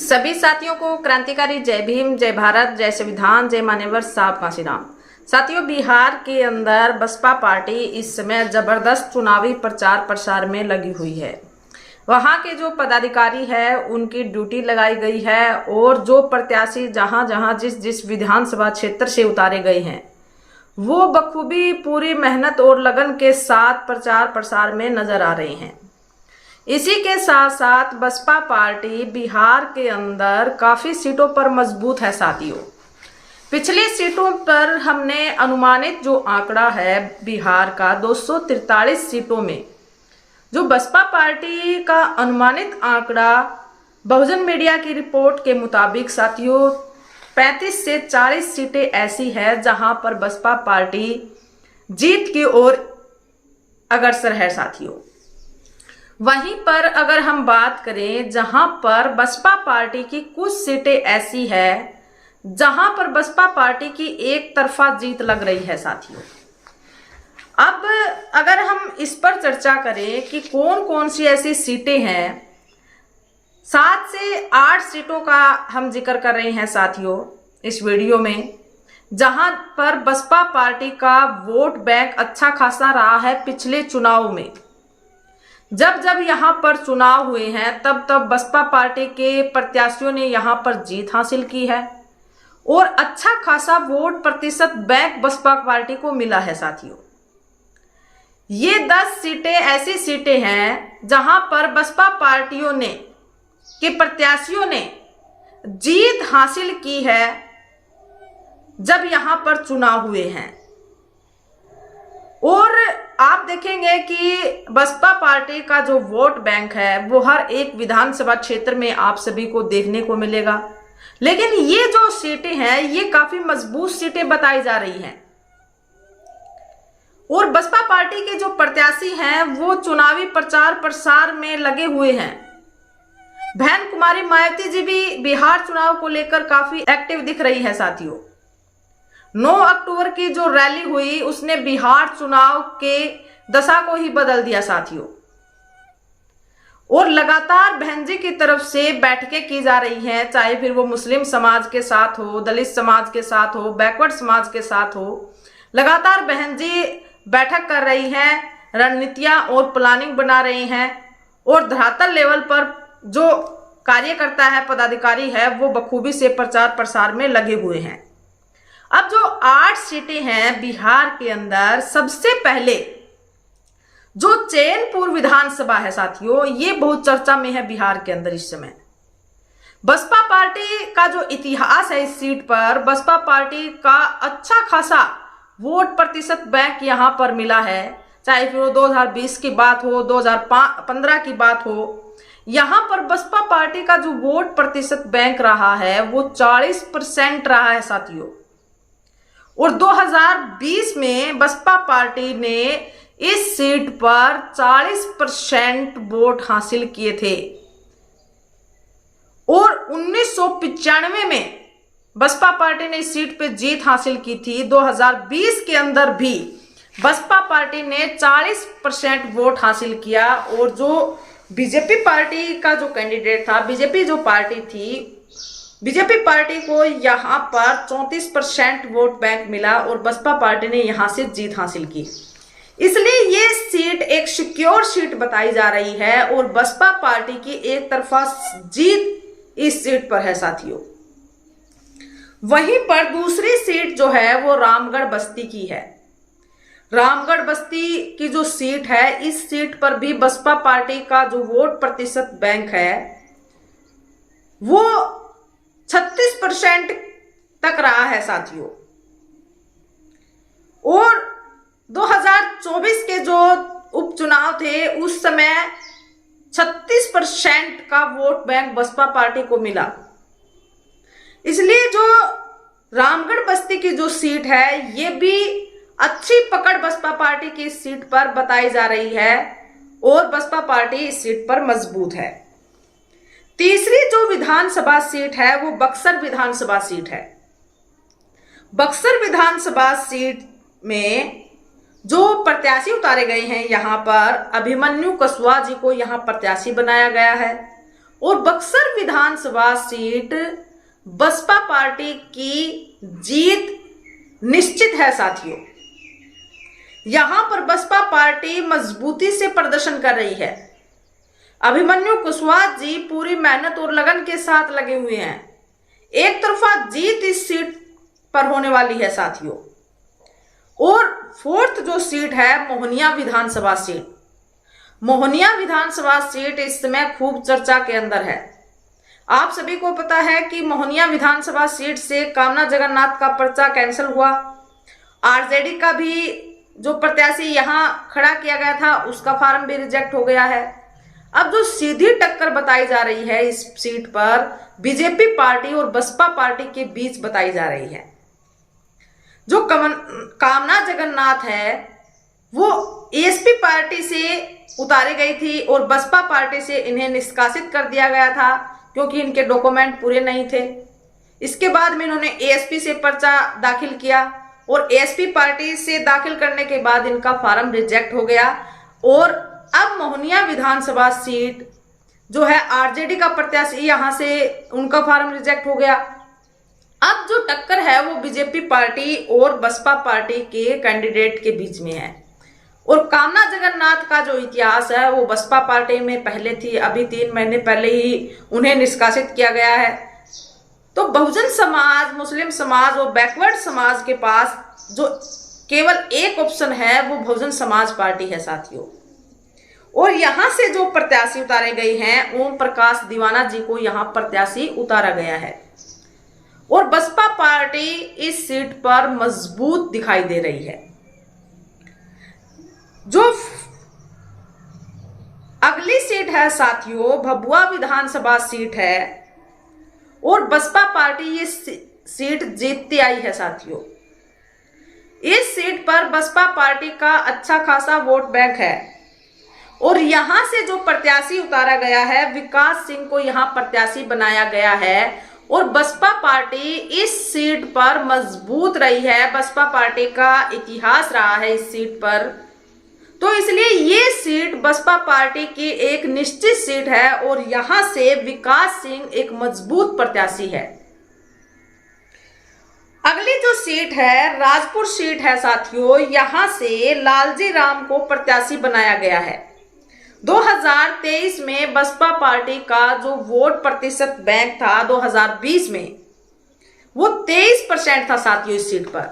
सभी साथियों को क्रांतिकारी जय भीम, जय भारत, जय संविधान, जय मान्यवर साहब का श्रीराम। साथियों, बिहार के अंदर बसपा पार्टी इस समय जबरदस्त चुनावी प्रचार प्रसार में लगी हुई है। वहां के जो पदाधिकारी है उनकी ड्यूटी लगाई गई है और जो प्रत्याशी जहां जहां जिस जिस विधानसभा क्षेत्र से उतारे गए हैं वो बखूबी पूरी मेहनत और लगन के साथ प्रचार प्रसार में नजर आ रहे हैं। इसी के साथ साथ बसपा पार्टी बिहार के अंदर काफ़ी सीटों पर मजबूत है। साथियों, पिछली सीटों पर हमने अनुमानित जो आंकड़ा है बिहार का 243 सीटों में जो बसपा पार्टी का अनुमानित आंकड़ा बहुजन मीडिया की रिपोर्ट के मुताबिक साथियों 35 से 40 सीटें ऐसी है जहां पर बसपा पार्टी जीत की ओर अग्रसर है। साथियों, वहीं पर अगर हम बात करें जहां पर बसपा पार्टी की कुछ सीटें ऐसी है जहां पर बसपा पार्टी की एक तरफा जीत लग रही है। साथियों, अब अगर हम इस पर चर्चा करें कि कौन कौन सी ऐसी सीटें हैं, 7 से 8 सीटों का हम जिक्र कर रहे हैं साथियों इस वीडियो में, जहां पर बसपा पार्टी का वोट बैंक अच्छा खासा रहा है। पिछले चुनाव में जब जब यहां पर चुनाव हुए हैं तब तब बसपा पार्टी के प्रत्याशियों ने यहां पर जीत हासिल की है और अच्छा खासा वोट प्रतिशत बैंक बसपा पार्टी को मिला है। साथियों, ये 10 सीटें ऐसी सीटें हैं जहां पर बसपा पार्टियों ने के प्रत्याशियों ने जीत हासिल की है जब यहां पर चुनाव हुए हैं। और आप देखेंगे कि बसपा पार्टी का जो वोट बैंक है वो हर एक विधानसभा क्षेत्र में आप सभी को देखने को मिलेगा। लेकिन ये जो सीटें हैं ये काफी मजबूत सीटें बताई जा रही हैं और बसपा पार्टी के जो प्रत्याशी हैं वो चुनावी प्रचार प्रसार में लगे हुए हैं। बहन कुमारी मायावती जी भी बिहार चुनाव को लेकर काफी एक्टिव दिख रही है। साथियों, 9 अक्टूबर की जो रैली हुई उसने बिहार चुनाव के दशा को ही बदल दिया। साथियों, और लगातार बहन जी की तरफ से बैठकें की जा रही हैं, चाहे फिर वो मुस्लिम समाज के साथ हो, दलित समाज के साथ हो, बैकवर्ड समाज के साथ हो। लगातार बहन जी बैठक कर रही हैं, रणनीतियां और प्लानिंग बना रही हैं और धरातल लेवल पर जो कार्यकर्ता है, पदाधिकारी है, वो बखूबी से प्रचार प्रसार में लगे हुए हैं। अब जो 8 सीटें हैं बिहार के अंदर, सबसे पहले जो चैनपुर विधानसभा है साथियों, ये बहुत चर्चा में है बिहार के अंदर इस समय। बसपा पार्टी का जो इतिहास है इस सीट पर, बसपा पार्टी का अच्छा खासा वोट प्रतिशत बैंक यहां पर मिला है, चाहे फिर वो 2020 की बात हो, 2015 की बात हो। यहां पर बसपा पार्टी का जो वोट प्रतिशत बैंक रहा है वो 40% रहा है साथियों। और 2020 में बसपा पार्टी ने इस सीट पर 40% वोट हासिल किए थे और 1995 में बसपा पार्टी ने इस सीट पे जीत हासिल की थी। 2020 के अंदर भी बसपा पार्टी ने 40% वोट हासिल किया और जो बीजेपी पार्टी का जो कैंडिडेट था, बीजेपी जो पार्टी थी, बीजेपी पार्टी को यहां पर 34% वोट बैंक मिला और बसपा पार्टी ने यहां से जीत हासिल की। इसलिए ये सीट एक सिक्योर सीट बताई जा रही है और बसपा पार्टी की एक तरफा जीत इस सीट पर है साथियों। वहीं पर दूसरी सीट जो है वो रामगढ़ बस्ती की है। रामगढ़ बस्ती की जो सीट है, इस सीट पर भी बसपा पार्टी का जो वोट प्रतिशत बैंक है वो 36% तक रहा है साथियों। और 2024 के जो उपचुनाव थे उस समय 36% का वोट बैंक बसपा पार्टी को मिला। इसलिए जो रामगढ़ बस्ती की जो सीट है ये भी अच्छी पकड़ बसपा पार्टी की इस सीट पर बताई जा रही है और बसपा पार्टी इस सीट पर मजबूत है। तीसरी जो विधानसभा सीट है वो बक्सर विधानसभा सीट है। बक्सर विधानसभा सीट में जो प्रत्याशी उतारे गए हैं, यहां पर अभिमन्यु कुशवाहा जी को यहां प्रत्याशी बनाया गया है और बक्सर विधानसभा सीट बसपा पार्टी की जीत निश्चित है साथियों। यहां पर बसपा पार्टी मजबूती से प्रदर्शन कर रही है। अभिमन्यु कुशवाहा जी पूरी मेहनत और लगन के साथ लगे हुए हैं। एक तरफा जीत इस सीट पर होने वाली है साथियों। और फोर्थ जो सीट है मोहनिया विधानसभा सीट, मोहनिया विधानसभा सीट इस समय खूब चर्चा के अंदर है। आप सभी को पता है कि मोहनिया विधानसभा सीट से कामना जगन्नाथ का पर्चा कैंसिल हुआ। आरजेडी का भी जो प्रत्याशी यहां खड़ा किया गया था उसका फार्म भी रिजेक्ट हो गया है। अब जो सीधी टक्कर बताई जा रही है इस सीट पर बीजेपी पार्टी और बसपा पार्टी के बीच बताई जा रही है। जो कामना जगन्नाथ है वो एसपी पार्टी से उतारी गई थी और बसपा पार्टी से इन्हें निष्कासित कर दिया गया था क्योंकि इनके डॉक्यूमेंट पूरे नहीं थे। इसके बाद में इन्होंने एएसपी से पर्चा दाखिल किया और एएसपी पार्टी से दाखिल करने के बाद इनका फार्म रिजेक्ट हो गया और अब मोहनिया विधानसभा सीट जो है आरजेडी का प्रत्याशी यहां से उनका फार्म रिजेक्ट हो गया। अब जो टक्कर है वो बीजेपी पार्टी और बसपा पार्टी के कैंडिडेट के बीच में है। और कामना जगन्नाथ का जो इतिहास है वो बसपा पार्टी में पहले थी, अभी 3 महीने पहले ही उन्हें निष्कासित किया गया है। तो बहुजन समाज, मुस्लिम समाज और बैकवर्ड समाज के पास जो केवल एक ऑप्शन है वो बहुजन समाज पार्टी है साथियों। और यहां से जो प्रत्याशी उतारे गए हैं ओम प्रकाश दीवाना जी को यहां प्रत्याशी उतारा गया है और बसपा पार्टी इस सीट पर मजबूत दिखाई दे रही है। जो अगली सीट है साथियों भभुआ विधानसभा सीट है और बसपा पार्टी ये सीट जीतती आई है साथियों। इस सीट पर बसपा पार्टी का अच्छा खासा वोट बैंक है और यहां से जो प्रत्याशी उतारा गया है विकास सिंह को यहां प्रत्याशी बनाया गया है और बसपा पार्टी इस सीट पर मजबूत रही है। बसपा पार्टी का इतिहास रहा है इस सीट पर, तो इसलिए ये सीट बसपा पार्टी की एक निश्चित सीट है और यहां से विकास सिंह एक मजबूत प्रत्याशी है। अगली जो सीट है राजपुर सीट है साथियों, यहां से लालजी राम को प्रत्याशी बनाया गया है। 2023 में बसपा पार्टी का जो वोट प्रतिशत बैंक था 2020 में वो 23% था साथियों। इस सीट पर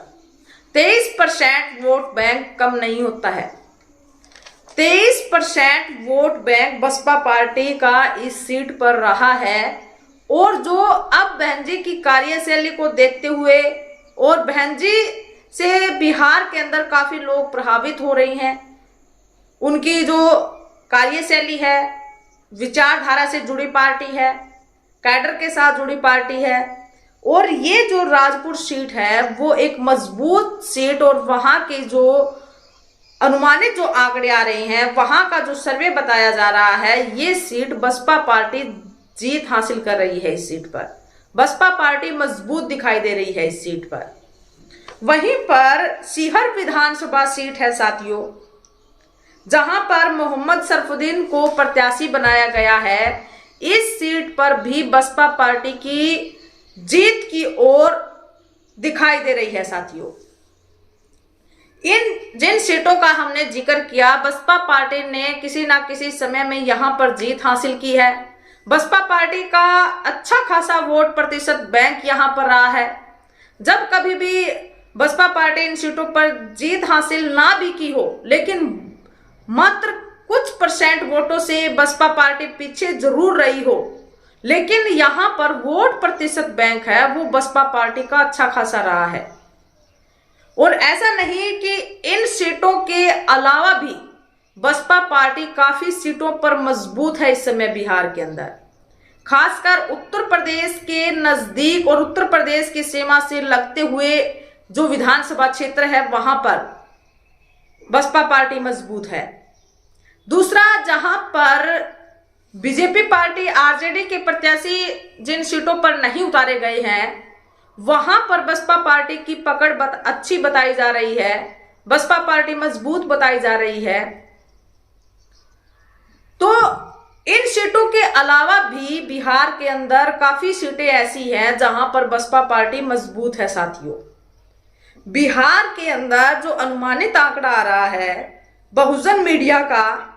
23% वोट बैंक कम नहीं होता है। 23% वोट बैंक बसपा पार्टी का इस सीट पर रहा है और जो अब बहन जी की कार्यशैली को देखते हुए और बहन जी से बिहार के अंदर काफी लोग प्रभावित हो रही हैं, उनकी जो कार्यशैली है, विचारधारा से जुड़ी पार्टी है, कैडर के साथ जुड़ी पार्टी है और ये जो राजपुर सीट है वो एक मजबूत सीट और वहां के जो अनुमानित जो आंकड़े आ रहे हैं, वहां का जो सर्वे बताया जा रहा है, ये सीट बसपा पार्टी जीत हासिल कर रही है। इस सीट पर बसपा पार्टी मजबूत दिखाई दे रही है इस सीट पर। वहीं पर सीहर विधानसभा सीट है साथियों, जहां पर मोहम्मद सरफुद्दीन को प्रत्याशी बनाया गया है। इस सीट पर भी बसपा पार्टी की जीत की ओर दिखाई दे रही है साथियों। इन जिन सीटों का हमने जिक्र किया, बसपा पार्टी ने किसी ना किसी समय में यहां पर जीत हासिल की है। बसपा पार्टी का अच्छा खासा वोट प्रतिशत बैंक यहां पर रहा है। जब कभी भी बसपा पार्टी इन सीटों पर जीत हासिल ना भी की हो, लेकिन मात्र कुछ परसेंट वोटों से बसपा पार्टी पीछे जरूर रही हो, लेकिन यहां पर वोट प्रतिशत बैंक है वो बसपा पार्टी का अच्छा खासा रहा है। और ऐसा नहीं कि इन सीटों के अलावा भी बसपा पार्टी काफी सीटों पर मजबूत है इस समय बिहार के अंदर, खासकर उत्तर प्रदेश के नजदीक और उत्तर प्रदेश की सीमा से लगते हुए जो विधानसभा क्षेत्र है वहां पर बसपा पार्टी मजबूत है। दूसरा, जहां पर बीजेपी पार्टी आरजेडी के प्रत्याशी जिन सीटों पर नहीं उतारे गए हैं वहां पर बसपा पार्टी की पकड़ अच्छी बताई जा रही है, बसपा पार्टी मजबूत बताई जा रही है। तो इन सीटों के अलावा भी बिहार के अंदर काफी सीटें ऐसी हैं जहां पर बसपा पार्टी मजबूत है साथियों। बिहार के अंदर जो अनुमानित आंकड़ा आ रहा है बहुजन मीडिया का,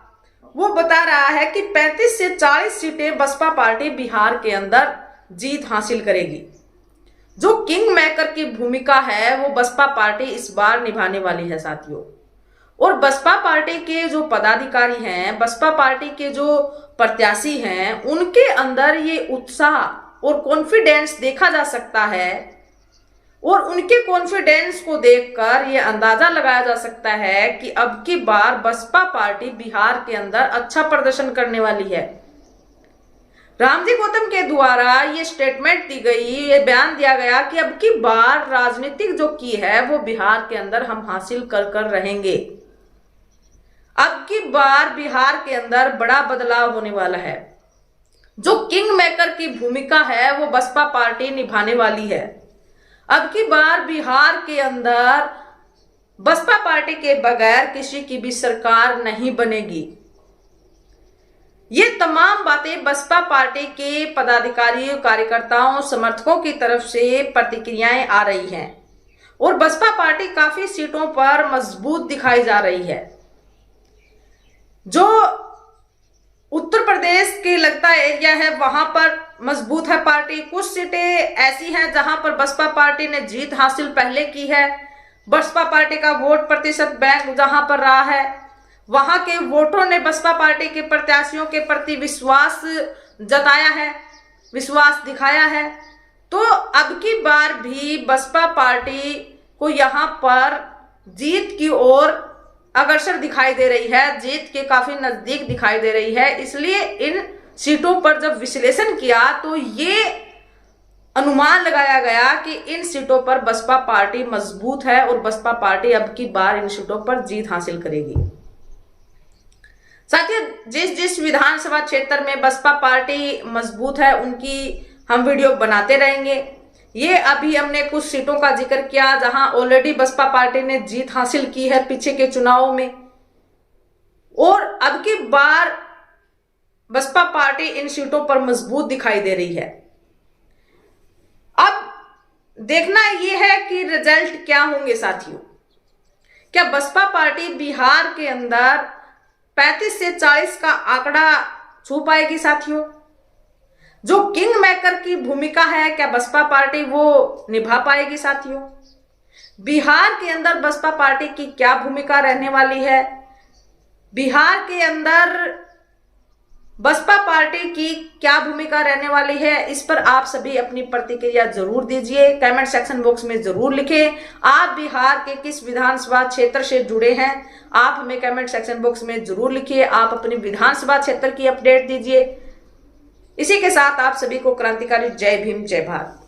वो बता रहा है कि 35 से 40 सीटें बसपा पार्टी बिहार के अंदर जीत हासिल करेगी। जो किंग मेकर की भूमिका है वो बसपा पार्टी इस बार निभाने वाली है साथियों। और बसपा पार्टी के जो पदाधिकारी हैं, बसपा पार्टी के जो प्रत्याशी हैं, उनके अंदर ये उत्साह और कॉन्फिडेंस देखा जा सकता है। और उनके कॉन्फिडेंस को देखकर ये अंदाजा लगाया जा सकता है कि अब की बार बसपा पार्टी बिहार के अंदर अच्छा प्रदर्शन करने वाली है। रामजी गौतम के द्वारा ये स्टेटमेंट दी गई, ये बयान दिया गया कि अब की बार राजनीतिक जो की है वो बिहार के अंदर हम हासिल कर रहेंगे। अब की बार बिहार के अंदर बड़ा बदलाव होने वाला है। जो किंग मेकर की भूमिका है वो बसपा पार्टी निभाने वाली है। अब की बार बिहार के अंदर बसपा पार्टी के बगैर किसी की भी सरकार नहीं बनेगी। ये तमाम बातें बसपा पार्टी के पदाधिकारियों, कार्यकर्ताओं, समर्थकों की तरफ से प्रतिक्रियाएं आ रही हैं और बसपा पार्टी काफी सीटों पर मजबूत दिखाई जा रही है। जो उत्तर प्रदेश के लगता एरिया है वहां पर मजबूत है पार्टी। कुछ सीटें ऐसी हैं जहां पर बसपा पार्टी ने जीत हासिल पहले की है। बसपा पार्टी का वोट प्रतिशत बैंक जहां पर रहा है, वहां के वोटरों ने बसपा पार्टी के प्रत्याशियों के प्रति विश्वास जताया है, विश्वास दिखाया है। तो अब की बार भी बसपा पार्टी को यहां पर जीत की ओर अग्रसर दिखाई दे रही है, जीत के काफी नजदीक दिखाई दे रही है। इसलिए इन सीटों पर जब विश्लेषण किया तो ये अनुमान लगाया गया कि इन सीटों पर बसपा पार्टी मजबूत है और बसपा पार्टी अब की बार इन सीटों पर जीत हासिल करेगी। साथियों, जिस जिस विधानसभा क्षेत्र में बसपा पार्टी मजबूत है उनकी हम वीडियो बनाते रहेंगे। ये अभी हमने कुछ सीटों का जिक्र किया जहां ऑलरेडी बसपा पार्टी ने जीत हासिल की है पीछे के चुनावों में, और अब की बार बसपा पार्टी इन सीटों पर मजबूत दिखाई दे रही है। अब देखना यह है कि रिजल्ट क्या होंगे साथियों। क्या बसपा पार्टी बिहार के अंदर 35 से 40 का आंकड़ा छू पाएगी साथियों? जो किंग मेकर की भूमिका है क्या बसपा पार्टी वो निभा पाएगी साथियों? बिहार के अंदर बसपा पार्टी की क्या भूमिका रहने वाली है? बिहार के अंदर बसपा पार्टी की क्या भूमिका रहने वाली है? इस पर आप सभी अपनी प्रतिक्रिया जरूर दीजिए, कमेंट सेक्शन बॉक्स में जरूर लिखें। आप बिहार के किस विधानसभा क्षेत्र से जुड़े हैं आप हमें कमेंट सेक्शन बॉक्स में जरूर लिखिए। आप अपनी विधानसभा क्षेत्र की अपडेट दीजिए। इसी के साथ आप सभी को क्रांतिकारी जय भीम, जय भारत।